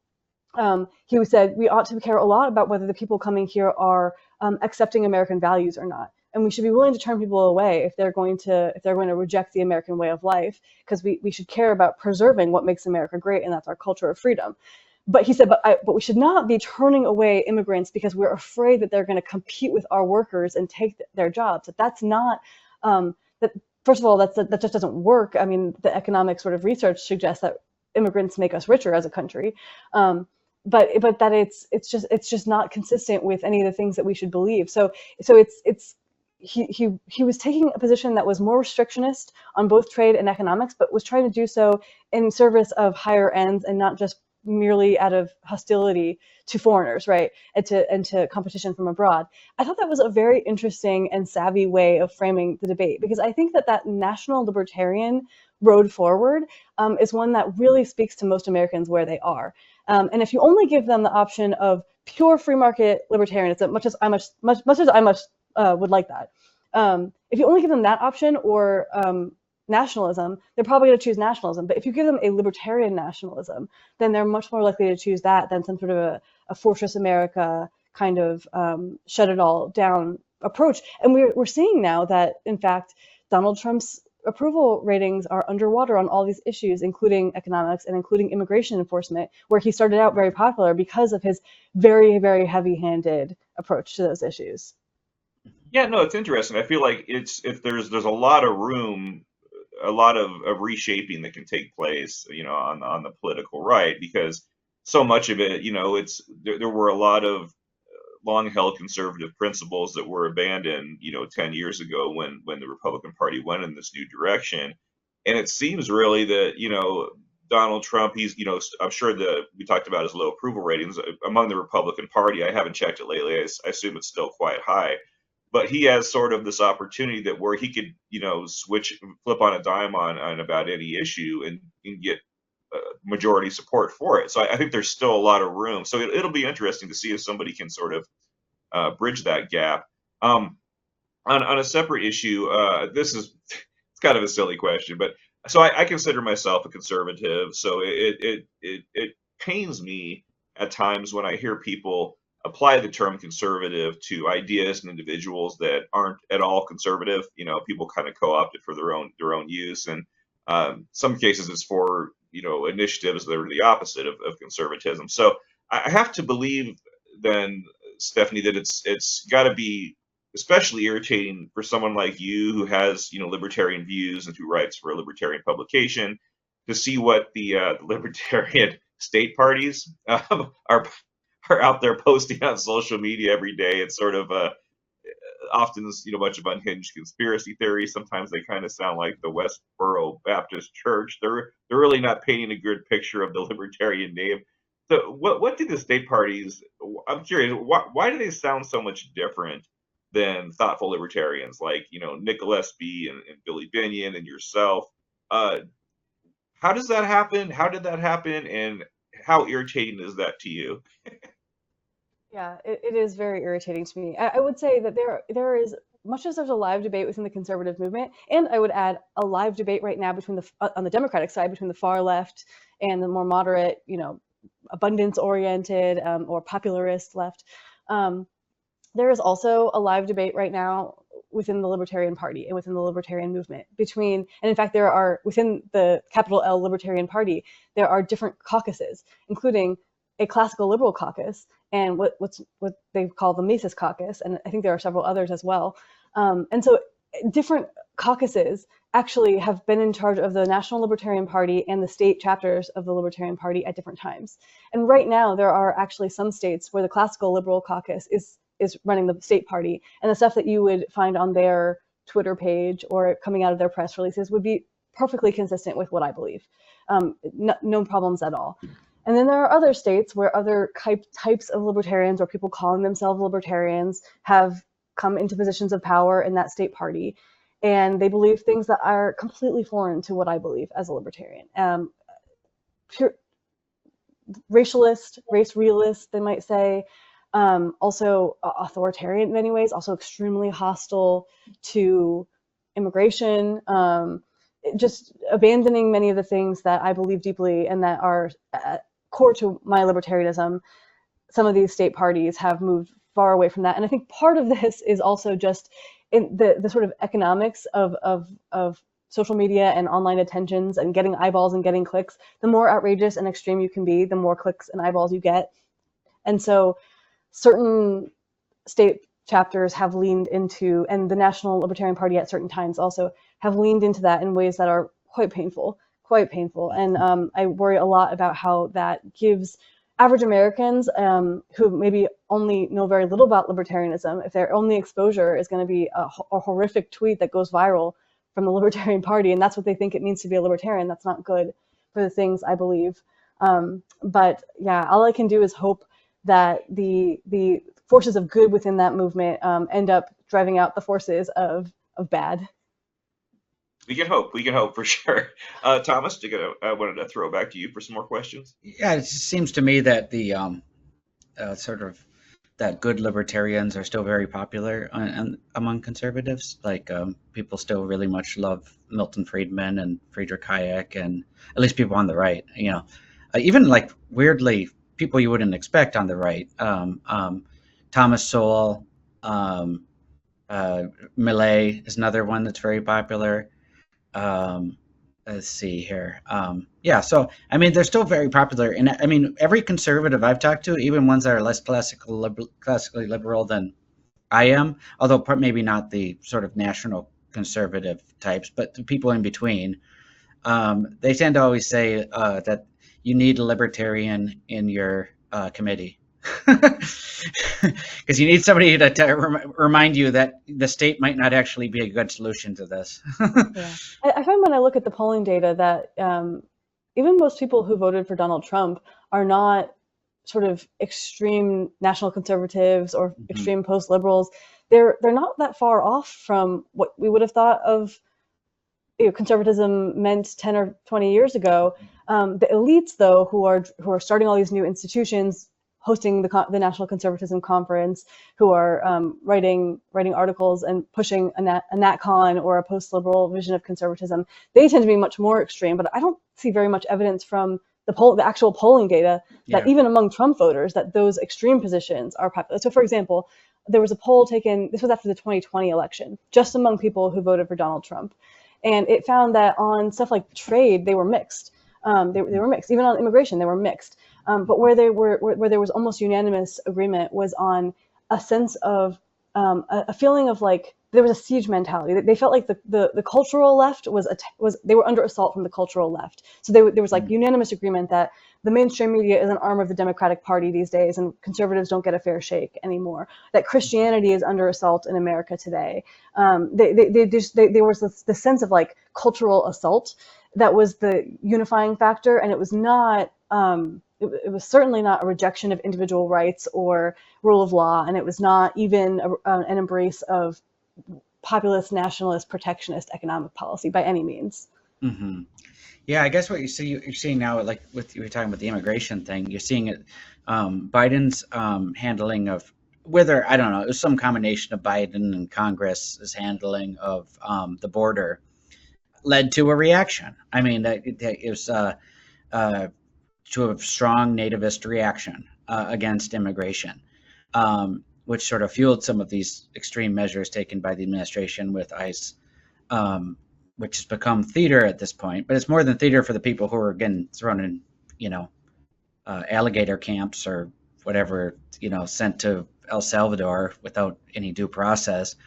[SPEAKER 2] he said we ought to care a lot about whether the people coming here are accepting American values or not, and we should be willing to turn people away if they're going to reject the American way of life, because we should care about preserving what makes America great, and that's our culture of freedom. but he said, but we should not be turning away immigrants because we're afraid that they're going to compete with our workers and take their jobs. That's not that. First of all, that just doesn't work. I mean, the economic sort of research suggests that immigrants make us richer as a country, but that it's just not consistent with any of the things that we should believe. So he was taking a position that was more restrictionist on both trade and economics, but was trying to do so in service of higher ends and not just merely out of hostility to foreigners, right, and to competition from abroad. I thought that was a very interesting and savvy way of framing the debate, because I think that national libertarian road forward is one that really speaks to most Americans where they are. And if you only give them the option of pure free market libertarianism, much as I would like that, if you only give them that option or nationalism, they're probably going to choose nationalism. But if you give them a libertarian nationalism, then they're much more likely to choose that than some sort of a fortress America kind of shut it all down approach. And we're seeing now that, in fact, Donald Trump's approval ratings are underwater on all these issues, including economics and including immigration enforcement, where he started out very popular because of his very, very heavy-handed approach to those issues.
[SPEAKER 1] Yeah, no, it's interesting. I feel like there's a lot of room, a lot of reshaping that can take place, on the political right, because so much of it, there were a lot of long-held conservative principles that were abandoned, 10 years ago when the Republican Party went in this new direction. And it seems really that, Donald Trump, he's, I'm sure we talked about his low approval ratings among the Republican Party. I haven't checked it lately. I assume it's still quite high. But he has sort of this opportunity that where he could, flip on a dime on about any issue and get majority support for it. So I think there's still a lot of room. So it'll be interesting to see if somebody can sort of bridge that gap. On a separate issue, it's kind of a silly question, but so I consider myself a conservative. So it pains me at times when I hear people apply the term conservative to ideas and individuals that aren't at all conservative. People kind of co-opt it for their own use, and some cases it's for initiatives that are the opposite of conservatism. So I have to believe then, Stephanie, that it's got to be especially irritating for someone like you who has libertarian views and who writes for a libertarian publication to see what the libertarian state parties are out there posting on social media every day. It's sort of often a bunch of unhinged conspiracy theories. Sometimes they kind of sound like the Westboro Baptist Church. They're really not painting a good picture of the libertarian name. So what do the state parties? I'm curious. Why do they sound so much different than thoughtful libertarians like Nick Gillespie and Billy Binion and yourself? How does that happen? How did that happen? And how irritating is that to you?
[SPEAKER 2] Yeah, it is very irritating to me. I would say that there is, much as there's a live debate within the conservative movement, and I would add a live debate right now on the Democratic side between the far left and the more moderate, abundance-oriented or popularist left. There is also a live debate right now within the Libertarian Party and within the Libertarian movement and in fact, there are, within the capital L Libertarian Party, there are different caucuses, including a classical liberal caucus and what they call the Mises caucus, and I think there are several others as well. And so different caucuses actually have been in charge of the National Libertarian Party and the state chapters of the Libertarian Party at different times. And right now, there are actually some states where the classical liberal caucus is running the state party, and the stuff that you would find on their Twitter page or coming out of their press releases would be perfectly consistent with what I believe. No problems at all. And then there are other states where other types of libertarians or people calling themselves libertarians have come into positions of power in that state party, and they believe things that are completely foreign to what I believe as a libertarian. Pure racialist, race realist, they might say. Also authoritarian in many ways, also extremely hostile to immigration, just abandoning many of the things that I believe deeply and that are core to my libertarianism. Some of these state parties have moved far away from that. And I think part of this is also just in the sort of economics of social media and online attentions and getting eyeballs and getting clicks, the more outrageous and extreme you can be, the more clicks and eyeballs you get. And so certain state chapters have leaned into, and the National Libertarian Party at certain times also have leaned into that in ways that are quite painful. And I worry a lot about how that gives average Americans who maybe only know very little about libertarianism, if their only exposure is going to be a horrific tweet that goes viral from the Libertarian Party, and that's what they think it means to be a libertarian, that's not good for the things I believe. But yeah, all I can do is hope that the forces of good within that movement end up driving out the forces of bad.
[SPEAKER 1] We can hope for sure. Thomas, I wanted to throw it back to you for some more questions.
[SPEAKER 3] Yeah, it seems to me that the sort of that good libertarians are still very popular among conservatives. Like people still really much love Milton Friedman and Friedrich Hayek, and at least people on the right. Even like weirdly people you wouldn't expect on the right. Thomas Sowell, Millet is another one that's very popular. Let's see here. Yeah, so I mean, they're still very popular, and I mean, every conservative I've talked to, even ones that are less classically liberal than I am, although maybe not the sort of national conservative types, but the people in between, they tend to always say that you need a libertarian in your committee. Because you need somebody to remind you that the state might not actually be a good solution to this.
[SPEAKER 2] Yeah. I find when I look at the polling data that even most people who voted for Donald Trump are not sort of extreme national conservatives or extreme post-liberals. They're not that far off from what we would have thought of conservatism meant 10 or 20 years ago. The elites, though, who are starting all these new institutions, hosting the National Conservatism Conference, who are writing articles and pushing a NatCon or a post-liberal vision of conservatism, they tend to be much more extreme. But I don't see very much evidence from the actual polling data that even among Trump voters that those extreme positions are popular. So, for example, there was a poll taken, this was after the 2020 election, just among people who voted for Donald Trump. And it found that on stuff like trade, they were mixed. They were mixed. Even on immigration, they were mixed. But where there was almost unanimous agreement was on a sense of a feeling of like there was a siege mentality. They felt like the cultural left was they were under assault from the cultural left. So there was like unanimous agreement that the mainstream media is an arm of the Democratic Party these days, and conservatives don't get a fair shake anymore. That Christianity is under assault in America today. There was this sense of like cultural assault that was the unifying factor, and it was not. It was certainly not a rejection of individual rights or rule of law, and it was not even an embrace of populist, nationalist, protectionist economic policy by any means.
[SPEAKER 3] Mm-hmm. Yeah, I guess what you're seeing now, like with you were talking about the immigration thing, you're seeing it. Biden's handling of whether I don't know, it was some combination of Biden and Congress's handling of the border led to a reaction. I mean, it was to a strong nativist reaction against immigration, which sort of fueled some of these extreme measures taken by the administration with ICE, which has become theater at this point. But it's more than theater for the people who are getting thrown in, alligator camps or whatever, sent to El Salvador without any due process.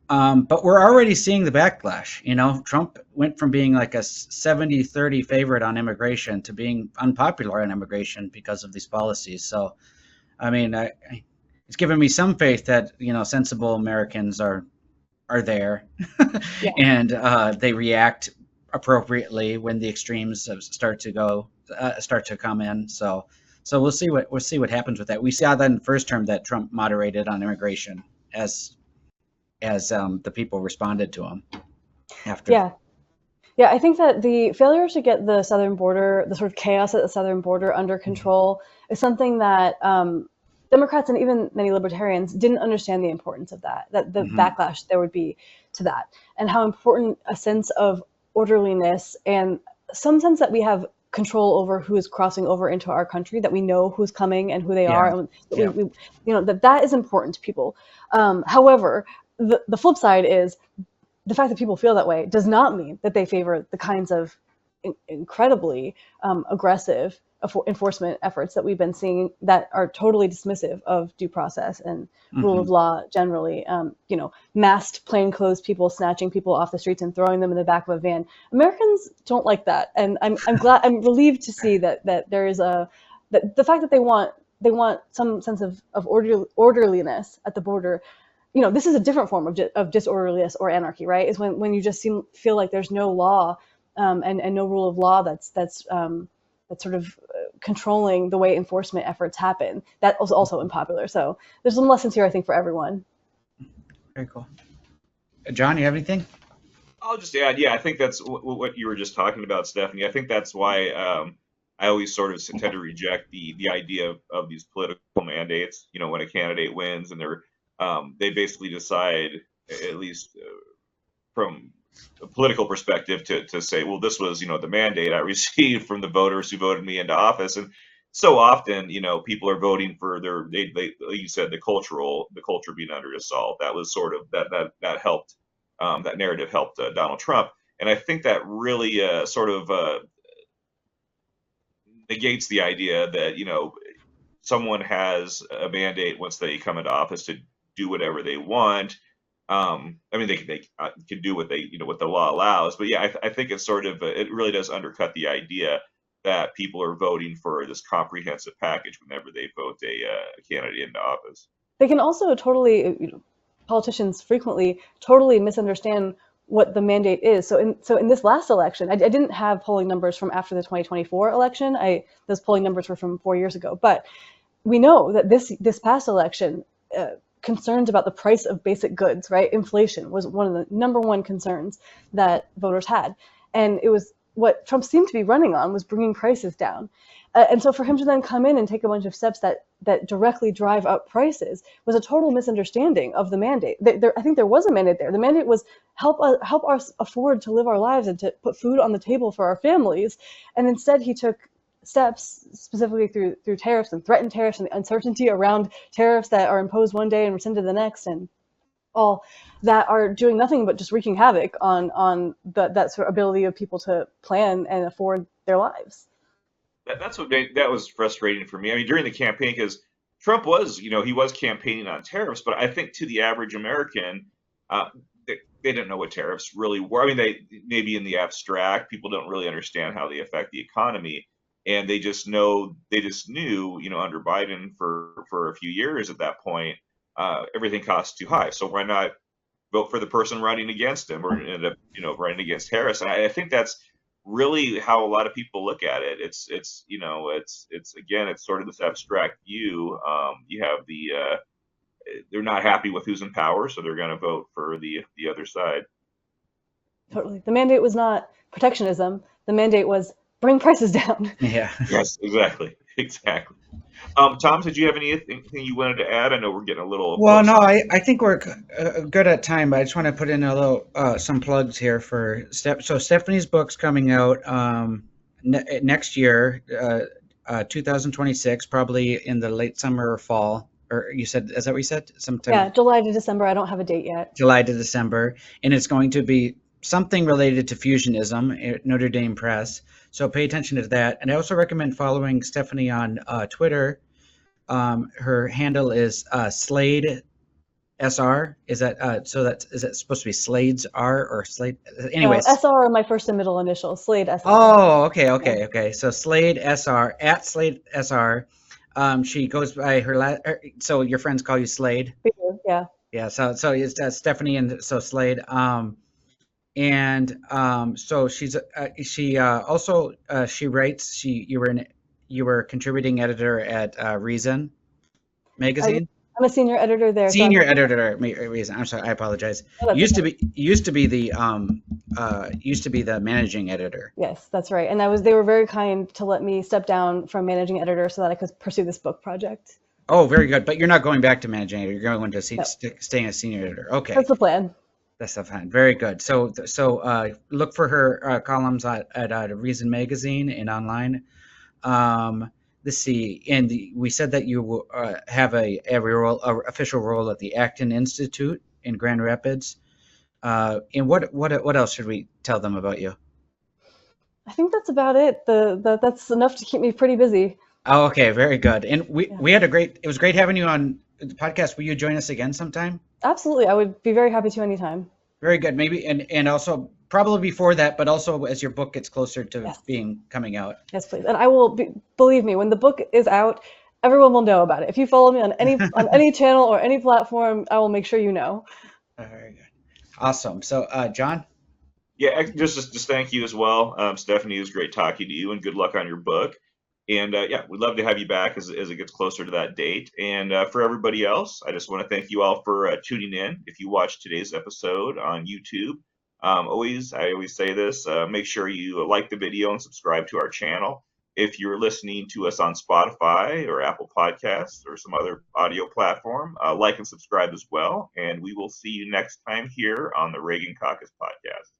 [SPEAKER 3] But we're already seeing the backlash. Trump went from being like a 70-30 favorite on immigration to being unpopular on immigration because of these policies. So, I mean, it's given me some faith that, sensible Americans are there and they react appropriately when the extremes start to come in. So we'll see what happens with that. We saw that in the first term that Trump moderated on immigration as the people responded to him after.
[SPEAKER 2] Yeah, I think that the failure to get the southern border, the sort of chaos at the southern border under control is something that Democrats and even many libertarians didn't understand the importance of that the backlash there would be to that, and how important a sense of orderliness and some sense that we have control over who is crossing over into our country, that we know who's coming and who they are, and that is important to people. However, the flip side is the fact that people feel that way does not mean that they favor the kinds of incredibly aggressive enforcement efforts that we've been seeing that are totally dismissive of due process and rule of law generally. Masked plainclothes people snatching people off the streets and throwing them in the back of a van. Americans don't like that, and I'm I'm relieved to see that there is that the fact that they want some sense of orderliness at the border. This is a different form of disorderliness or anarchy, right? Is when you just feel like there's no law and no rule of law that's sort of controlling the way enforcement efforts happen. That was also unpopular. So there's some lessons here, I think, for everyone.
[SPEAKER 3] Very cool. John, you have anything?
[SPEAKER 1] I'll just add, I think that's what you were just talking about, Stephanie. I think that's why I always sort of tend to reject the idea of these political mandates. When a candidate wins and they basically decide, at least from a political perspective, to say, well, this was, the mandate I received from the voters who voted me into office. And so often, people are voting for they like you said, the culture being under assault. That was sort of that helped, that narrative helped Donald Trump. And I think that really sort of negates the idea that, someone has a mandate once they come into office to do whatever they want. They can do what what the law allows, but I think it's sort of it really does undercut the idea that people are voting for this comprehensive package whenever they vote a candidate into office.
[SPEAKER 2] They can also totally, politicians frequently totally misunderstand what the mandate is. So in this last election, I didn't have polling numbers from after the 2024 election. Those polling numbers were from 4 years ago, but we know that this past election. Concerns about the price of basic goods, right? Inflation was one of the number one concerns that voters had. And it was what Trump seemed to be running on, was bringing prices down. And so for him to then come in and take a bunch of steps that directly drive up prices was a total misunderstanding of the mandate. I think there was a mandate there. The mandate was help us afford to live our lives and to put food on the table for our families. And instead he took steps specifically through tariffs and threatened tariffs and the uncertainty around tariffs that are imposed one day and rescinded the next, and all that are doing nothing but just wreaking havoc on that sort of ability of people to plan and afford their lives.
[SPEAKER 1] That was frustrating for me. During the campaign, because Trump was, he was campaigning on tariffs, but I think to the average American, they didn't know what tariffs really were. They maybe in the abstract, people don't really understand how they affect the economy. And they just knew, under Biden for a few years at that point, everything costs too high. So why not vote for the person running against him, or end up, running against Harris? And I think that's really how a lot of people look at it. It's again, it's sort of this abstract view. You have they're not happy with who's in power, so they're going to vote for the other side.
[SPEAKER 2] Totally. The mandate was not protectionism. The mandate was bring prices down.
[SPEAKER 3] Yeah.
[SPEAKER 1] Yes, exactly. Tom, did you have anything you wanted to add? I know we're getting a little.
[SPEAKER 3] Well, no, I think we're good at time, but I just want to put in a little some plugs here for So Stephanie's book's coming out next year, 2026, probably in the late summer or fall. Or is that what you said? Sometime.
[SPEAKER 2] Yeah, July to December. I don't have a date yet.
[SPEAKER 3] July to December, and it's going to be something related to Fusionism at Notre Dame Press. So pay attention to that. And I also recommend following Stephanie on Twitter. Her handle is Slade SR. Is that is that supposed to be Slade's R or Slade? Anyways,
[SPEAKER 2] SR are my first and middle initials. Slade SR.
[SPEAKER 3] Oh, okay. So Slade SR at Slade SR. She goes by so your friends call you Slade.
[SPEAKER 2] We do, yeah.
[SPEAKER 3] Yeah. So it's Stephanie and so Slade. So she also writes. You were contributing editor at Reason magazine.
[SPEAKER 2] I'm a senior editor there.
[SPEAKER 3] Senior editor at Reason. I'm sorry, I apologize.
[SPEAKER 2] Oh,
[SPEAKER 3] used to be the managing editor.
[SPEAKER 2] Yes, that's right. And they were very kind to let me step down from managing editor so that I could pursue this book project.
[SPEAKER 3] Oh, very good. But you're not going back to managing editor. You're going to staying as senior editor. Okay.
[SPEAKER 2] That's the plan.
[SPEAKER 3] That's the plan. Very good. So look for her columns at Reason magazine and online. Let's see. And we said that you have a official role at the Acton Institute in Grand Rapids. And what else should we tell them about you?
[SPEAKER 2] I think that's about it. That's enough to keep me pretty busy.
[SPEAKER 3] Oh, okay, very good. And
[SPEAKER 2] Yeah.
[SPEAKER 3] we had it was great having you on the podcast. Will you join us again sometime?
[SPEAKER 2] Absolutely. I would be very happy to anytime.
[SPEAKER 3] Very good. Maybe and also probably before that, but also as your book gets closer to
[SPEAKER 2] Yes.
[SPEAKER 3] being coming out.
[SPEAKER 2] Yes, please. And I will believe me, when the book is out, everyone will know about it. If you follow me on any channel or any platform, I will make sure you know.
[SPEAKER 3] Very good. Awesome. So, John?
[SPEAKER 1] Yeah, just thank you as well, Stephanie. It was great talking to you, and good luck on your book. And yeah, we'd love to have you back as it gets closer to that date. And for everybody else, I just want to thank you all for tuning in. If you watched today's episode on YouTube, I always say this: make sure you like the video and subscribe to our channel. If you're listening to us on Spotify or Apple Podcasts or some other audio platform, like and subscribe as well. And we will see you next time here on the Reagan Caucus Podcast.